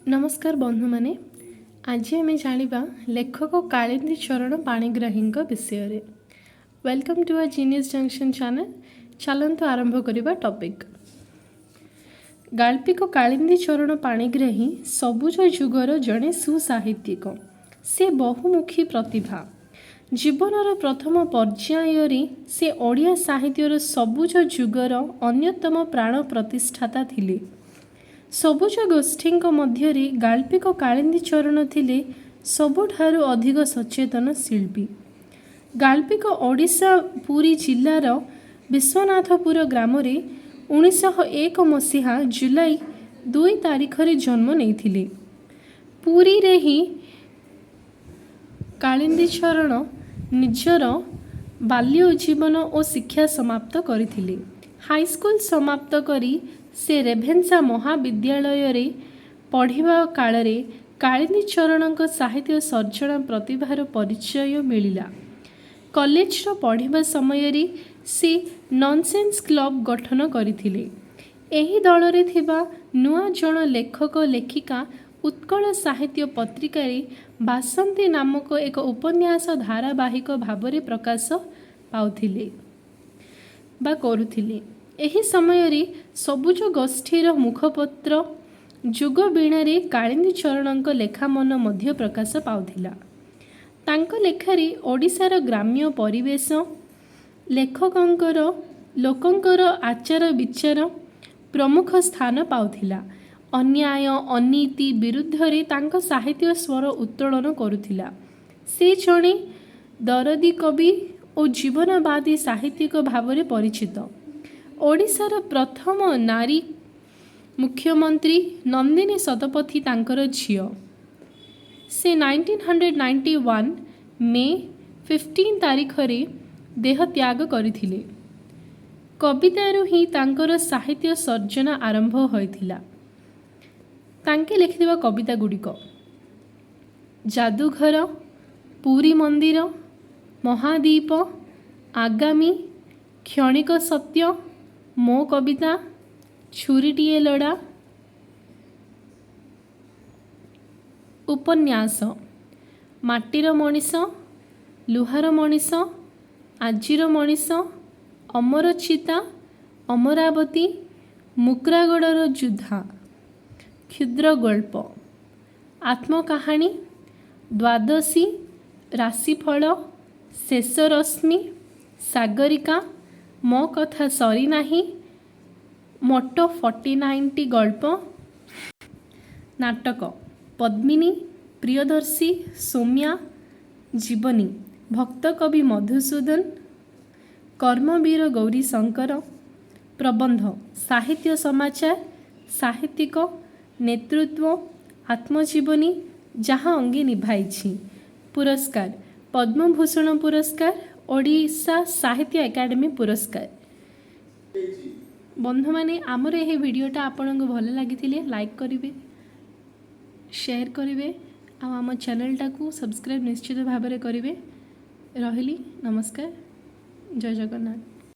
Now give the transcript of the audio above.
नमस्कार बंधु माने आज आम जाना लेखक कालिंदी चरण पाणिग्राही विषय welcome to a genius junction channel. चलतु आरंभ करवा टॉपिक। गाल्पिक कालिंदी चरण पाणिग्राही सबुज जुगर जड़े सुसाहित्यिक। से बहुमुखी प्रतिभा। जीवनर प्रथम पर्यायर से ओडिया साहित्यर सबुज जुगर अन्यतम प्राण प्रतिष्ठाता थिले। सबुज गोष्ठी मध्य गाल्पिक कालिंदी चरण थिले सबुठारु अधिक सचेतन शिल्पी। गाल्पिक ओडिशा पुरी जिल्लार विश्वनाथपुर ग्राम 1901 मसीहा जुलाई 2 तारिख जन्म नहीं। पुरी रे ही कालिंदी चरण निजर बाल्य जीवन और शिक्षा समाप्त करथिले। हाईस्कूल समाप्त करी से रेभेन्सा महाविद्यालय रे पढ़िबा काल रे कालिंदी चरण साहित्य सर्जन प्रतिभार परिचय मिलिला। कॉलेज पढ़िबा समय रे से नॉनसेंस क्लब गठन करथिले। एही दल रे थिबा नुआ जन लेखक लेखिका उत्कल साहित्य पत्रिका रे बासंती नामक एक उपन्यास धारावाहिक भावरे प्रकाश पाउथिले बा करुथिले। एही समय रे सबुज गोष्ठीर मुखपत्र जुग बीणारे कालिंदी चरण लेखा मन मध्य प्रकाश पाउथिला। तांक लेखारे ओडिशार ग्राम्य परिवेश लेखकंकर लोकंकर आचार विचार प्रमुख स्थान पाउथिला। अन्याय अनीति विरुद्ध रे तांक साहित्य स्वर उत्तोलन करुथिला। से जणे दरदी कवि और जीवनवादी साहित्यिक भावरे परिचित। ओडिशार प्रथम नारी मुख्यमंत्री नंदिनी शतपथी तांकर झियो। से 1991 मे 15 तारिख रे देह त्याग करथिले। कवितारू ही तांकर साहित्य सर्जन आरंभ होइथिला। तांके लिखिथिबा कविता गुड़िक जादूघर, पुरी मंदिर, महादीप, आगामी, क्षणिक सत्य, मो कविता, छुरीटिए लड़ा, उपन्यास, माटीर मनीष, लुहार मनीष, आजिर मनीष, अमर चिता, अमरावती, मुक्रागड़र युद्धा, क्षुद्र गल्प, आत्मकाहानी, द्वादशी, राशिफल, शेष रश्मि, सागरिका, मो कथा सरी नाही, मोटो 49 गल्प, नाटक, पद्मिनी, प्रियदर्शी, सौम्या, जीवनी, भक्त कवि मधुसूदन, कर्मवीर गौरी शंकर, प्रबंध, साहित्य समाचार, साहित्यिक, नेतृत्व, आत्मजीवनी जहाँ अंगे निभाई। पुरस्कार पद्मभूषण पुरस्कार, ओडिशा साहित्य एकाडेमी पुरस्कार। बंधु माने आमर यह वीडियोटा आपन को भल लगी लाइक करेंगे, शेयर करेंगे, आम चैनलटा को सब्सक्राइब निश्चित भाव में करेंगे। रही नमस्कार, जय जगन्नाथ।